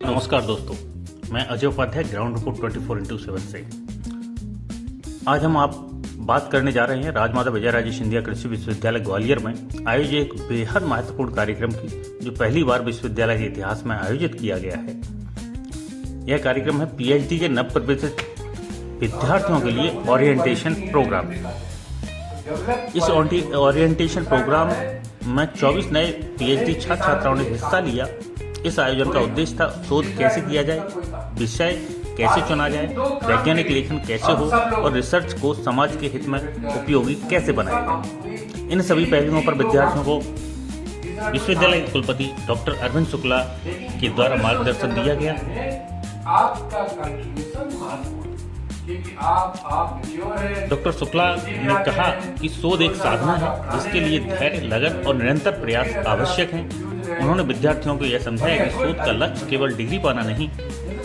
नमस्कार दोस्तों, मैं Ajay Upadhyay ground report 24x7 से। आज हम आप बात करने जा रहे हैं राजमाता विजयराजे सिंधिया कृषि विश्वविद्यालय ग्वालियर में आयोजित एक बेहद महत्वपूर्ण कार्यक्रम की, जो पहली बार विश्वविद्यालय के इतिहास में आयोजित किया गया है। यह कार्यक्रम है पीएचडी के नवप्रवेशित विद्यार्थियों के लिए ओरिएंटेशन प्रोग्राम। इस ओरिएंटेशन प्रोग्राम में 24 नए पीएचडी छात्र छात्राओं ने हिस्सा लिया। इस आयोजन का उद्देश्य था शोध कैसे किया जाए, विषय कैसे चुना जाए, वैज्ञानिक लेखन कैसे हो और रिसर्च को समाज के हित में उपयोगी कैसे बनाया जाए। इन सभी पहलुओं पर विद्यार्थियों को विश्वविद्यालय के कुलपति डॉक्टर अरविंद शुक्ला के द्वारा मार्गदर्शन दिया गया। डॉक्टर शुक्ला ने कहा कि शोध एक साधना है जिसके लिए धैर्य, लगन और निरंतर प्रयास आवश्यक है। उन्होंने विद्यार्थियों को यह समझाया कि शोध का लक्ष्य केवल डिग्री पाना नहीं,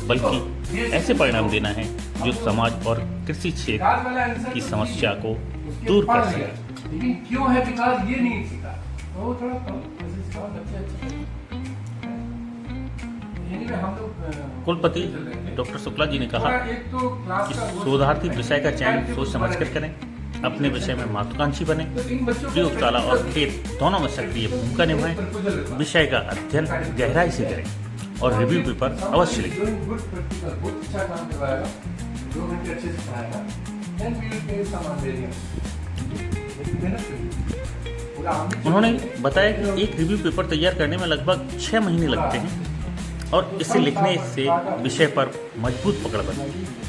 बल्कि ऐसे परिणाम देना है जो समाज और कृषि क्षेत्र की समस्या को दूर कर सके। क्यों है? बिकॉज़ ये नहीं सीखा। कुलपति डॉक्टर शुक्ला जी ने कहा कि शोधार्थी विषय का चयन सोच समझकर करें, अपने विषय में महत्वाकांक्षी बने, प्रयोगशाला और खेत दोनों में सक्रिय भूमिका निभाएं, विषय का अध्ययन गहराई से करें और रिव्यू पेपर अवश्य लिखें। उन्होंने बताया कि एक रिव्यू पेपर तैयार करने में लगभग 6 महीने लगते हैं और इसे लिखने से विषय पर मजबूत पकड़ बनती है।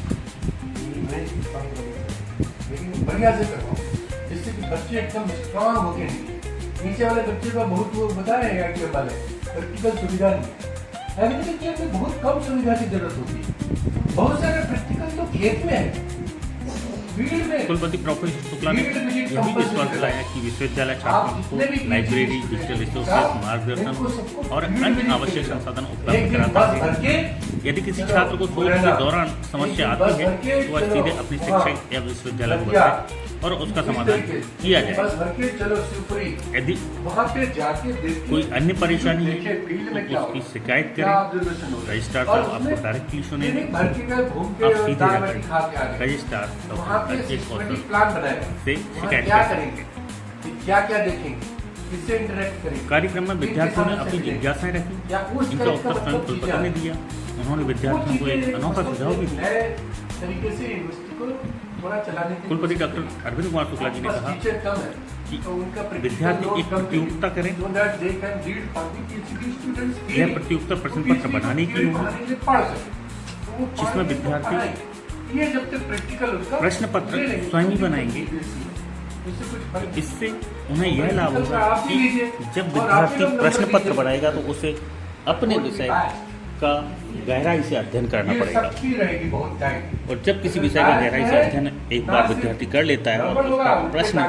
बढ़िया से करो, जिससे कि बच्चे एकदम स्ट्रांग होके नीचे वाले बच्चे का बहुत वो बता रहे हैं कि वाले प्रैक्टिकल सुविधा नहीं है। एग्रीकल्चर में बहुत कम सुविधा की जरूरत होती है। बहुत सारे प्रैक्टिकल तो खेत में है, फील्ड में। कुलपति प्रोफेसर शुक्ला ने यह भी विश्वास दिलाया कि विश्वविद्यालय छात्रों को लाइब्रेरी, डिजिटल रिसोर्सेज, मार्गदर्शन और अन्य आवश्यक संसाधन उपलब्ध कराता है। यदि किसी छात्र को शोध के दौरान समस्या आती है तो वह सीधे अपने शिक्षक या विश्वविद्यालय को बताए और उसका समाधान किया जाए। यदि कोई अन्य परेशानी है तो उसकी शिकायत करें। रजिस्ट्रार साहब आपको डायरेक्टली सुनेंगे। आप सीधे जाकर रजिस्ट्रार डॉक्टर से शिकायत कर सकते। क्या देखेंगे, किससे इंटरेक्ट करेंगे। कार्यक्रम में विद्यार्थियों ने अपनी जिज्ञासाएं रखी, इनका उत्तर स्वयं कुलपति ने दिया। उन्होंने विद्यार्थियों को एक अनोखा सुझाव भी दिया। कुलपति डॉक्टर अरविंद कुमार शुक्ला जी ने कहा कि विद्यार्थी एक प्रतियोगिता करें। यह प्रतियोगिता प्रश्न पत्र बनाने की होगी, जिसमें विद्यार्थी प्रश्न पत्र स्वयं ही बनाएंगे। इससे उन्हें यह लाभ होगा कि जब विद्यार्थी प्रश्न पत्र बनाएगा तो उसे अपने विषय का गहराई से अध्ययन करना पड़ेगा। और जब किसी विषय का गहराई से अध्ययन एक बार विद्यार्थी कर लेता है और उसका प्रश्न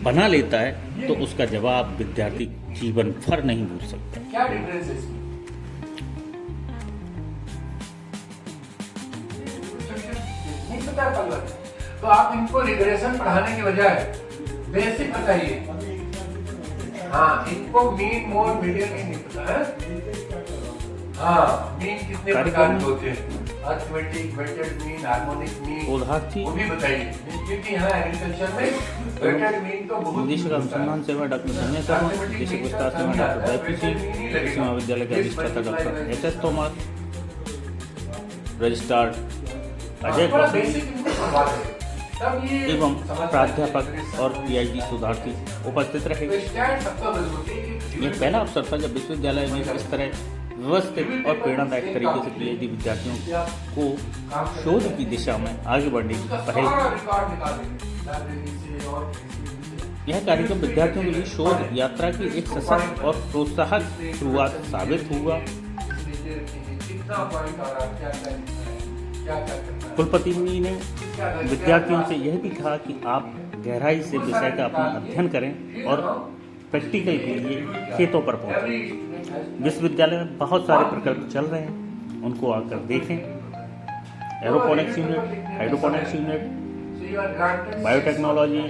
बना लेता है तो उसका जवाब विद्यार्थी जीवन भर नहीं भूल सकता। क्या डिफरेंस है इसमें? नहीं पता तो आप इनको रिग्रेशन पढ़ाने के बजाय बेसिक बताइए। हाँ, इनको मीन, मोड, मीडियन नहीं पता है। हाँ, मीन कितने प्रकार के होते हैं, arithmetic, weighted mean, harmonic mean, वो भी बताइए। क्योंकि यहाँ एग्रीकल्चर में वेटेड मीन तो बहुत। निदेशक अनुसंधान सेवा डॉक्टर संजय शर्मा, निदेशक विस्तार सेवा डॉक्टर जयपुर सिंह, कृषि महाविद्यालय के अधिष्ठाता doctor HS. Tomar, registrar Ajay एवं प्राध्यापक और पीएचडी शोधार्थी उपस्थित रहे। यह पहला अवसर था जब विश्वविद्यालय में इस तरह व्यवस्थित और प्रेरणादायक तरीके से पीएचडी विद्यार्थियों को शोध की दिशा में आगे बढ़ने की पहल। यह कार्यक्रम विद्यार्थियों के लिए शोध यात्रा की एक सशक्त और प्रोत्साहक शुरुआत साबित हुआ। कुलपति ने विद्यार्थियों से यह भी कहा कि आप गहराई से विषय का अपना अध्ययन करें और प्रैक्टिकल के लिए खेतों पर पहुंचें। विश्वविद्यालय में बहुत सारे प्रकल्प चल रहे हैं, उनको आकर देखें। Aeroponics unit, hydroponics unit, biotechnology,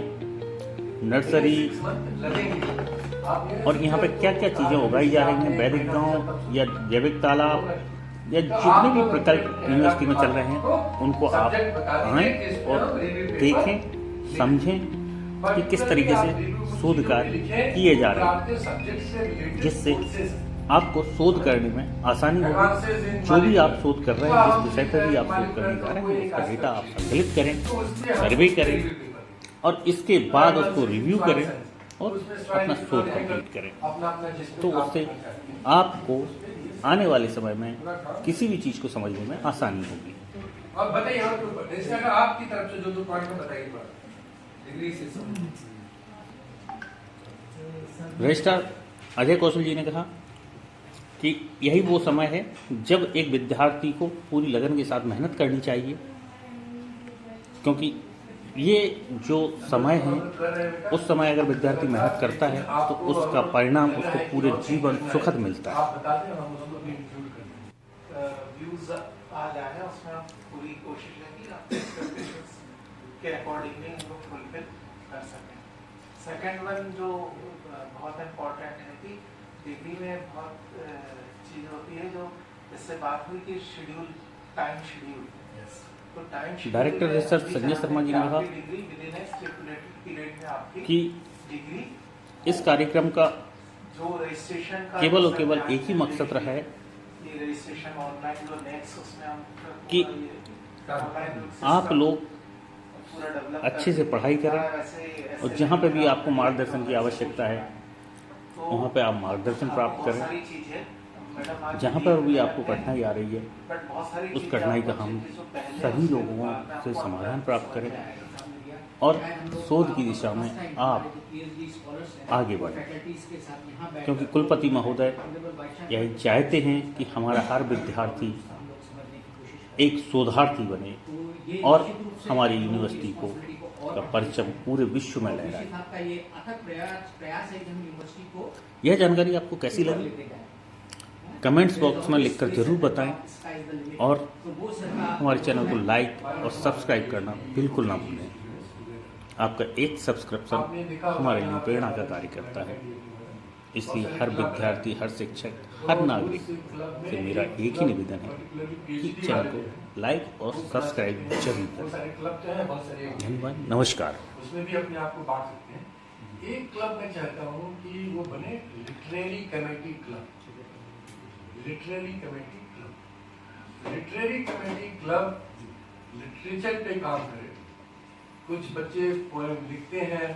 nursery और यहाँ पे क्या क्या चीज़ें उगाई जा रही हैं, वैदिक गांव या जैविक तालाब, या जितने भी प्रकल्प यूनिवर्सिटी में चल रहे हैं उनको आप आएँ और देखें, समझें कि किस तरीके से शोध कार्य किए जा रहे हैं, जिससे आपको शोध करने में आसानी होगी। जो भी आप शोध कर रहे हैं, जिस विषय पर भी आप शोध करने जा रहे हैं, उसका डेटा आप संकलित करें, सर्वे करें और इसके बाद उसको रिव्यू करें और अपना शोध कंप्लीट करें। तो उससे आपको आने वाले समय में किसी भी चीज़ को समझने में आसानी होगी। और बताइए, और जैसे अगर आपकी तरफ से जो पॉइंट में बताइए डिग्री से रजिस्ट्रार अजय कौशल जी ने कहा कि यही वो समय है जब एक विद्यार्थी को पूरी लगन के साथ मेहनत करनी चाहिए, क्योंकि ये जो समय है उस समय अगर विद्यार्थी मेहनत करता है तो उसका परिणाम उसको पूरे जीवन सुखद मिलता है। आप बता दें, हम उसको भी इंक्लूड कर दें। व्यूज आ जाए हैं, उसमें आप पूरी कोशिश करेंगे आपके एक्सपेक्टेशंस के अकॉर्डिंगली उनको फुलफिल कर सकें। सेकंड वन जो बहुत इम्पोर्टेंट है कि डिग्री में बहुत चीज़ होती है, जो इससे बात हुई कि शेड्यूल, टाइम शेड्यूल। तो time director research Sanjay Sharma ji ने कहा कि डिग्री इस कार्यक्रम का जो रजिस्ट्रेशन का केवल और केवल एक ही मकसद रहा है रजिस्ट्रेशन ऑनलाइन जो नेक्स्ट उसमें हम कि आप लोग अच्छे से पढ़ाई करें और जहाँ पे भी आपको मार्गदर्शन की आवश्यकता है वहाँ पे आप मार्गदर्शन प्राप्त करें। जहाँ पर भी आपको कठिनाई आ रही है उस कठिनाई का हम सभी लोगों से समाधान प्राप्त करें और शोध की दिशा में आप आगे बढ़ें, क्योंकि कुलपति महोदय यही चाहते हैं कि हमारा हर विद्यार्थी एक शोधार्थी बने और हमारी यूनिवर्सिटी को का परचम पूरे विश्व में लहराए। यह जानकारी आपको कैसी लगी कमेंट्स बॉक्स में लिखकर जरूर बताएं और हमारे चैनल को लाइक और सब्सक्राइब करना बिल्कुल ना भूलें। आपका एक सब्सक्रिप्शन हमारे लिए प्रेरणा का कार्य करता है, इसलिए हर विद्यार्थी, हर शिक्षक, हर नागरिक से मेरा एक ही निवेदन है कि चैनल को लाइक और सब्सक्राइब जरूर करें। धन्यवाद, नमस्कार। उसमें भी अपने आप को बांट सकते हैं। एक क्लब मैं चाहता हूँ कि वो बने literary committee club. Literary committee club, literary committee club literature पे काम करे। कुछ बच्चे पोएम लिखते हैं,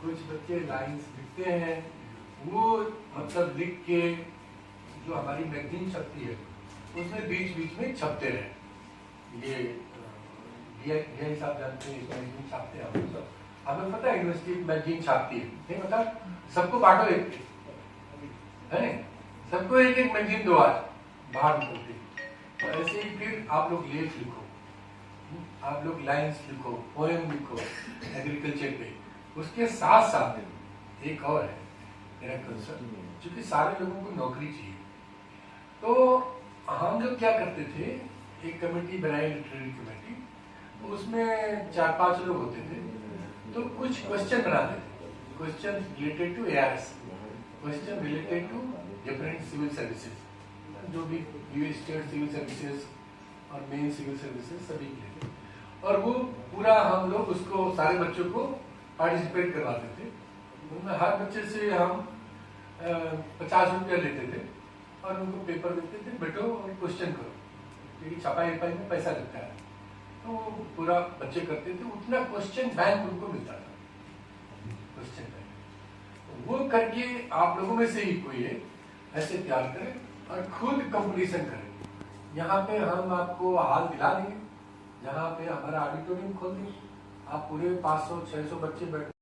कुछ बच्चे लाइंस लिखते हैं, वो मतलब लिख के जो हमारी मैगजीन छपती है उसमें बीच बीच में छपते रहे। ये हिसाब जानते हैं, मैगजीन छापते हैं हम सब। हमें पता है यूनिवर्सिटी मैगजीन छापती है, नहीं पता? सबको बांटो एक, है नहीं? सबको एक एक मैगजीन दो, आज बाहर निकलती। तो ऐसे ही फिर आप लोग लेख लिखो, आप लोग लाइंस लिखो, पोएम लिखो एग्रीकल्चर पे। उसके साथ साथ एक और है मेरा कंसर्न, क्योंकि सारे लोगों को नौकरी चाहिए। तो हम लोग क्या करते थे, एक कमेटी बनाई, लिटरेरी कमेटी, तो उसमें 4-5 लोग होते थे। तो कुछ क्वेश्चन बनाते थे, question related to ARS, question related to different civil services, जो भी यूएस स्टेट सिविल सर्विसेज और मेन सिविल सर्विसेज सभी के लिए। और वो पूरा हम लोग उसको सारे बच्चों को पार्टिसिपेट करवाते थे। उनमें हर बच्चे से हम 50 रुपया लेते थे और उनको पेपर देते थे, बैठो और क्वेश्चन करो, क्योंकि छपाई वपाई में पैसा लगता है। तो पूरा बच्चे करते थे, उतना क्वेश्चन बैंक उनको मिलता था, क्वेश्चन बैंक। वो करके आप लोगों में से ही कोई है ऐसे तैयार करें और खुद कंपटीशन करें। यहाँ पे हम आपको हाल दिला देंगे, जहाँ पे हमारा ऑडिटोरियम खोल देंगे, आप पूरे 500-600 बच्चे बैठ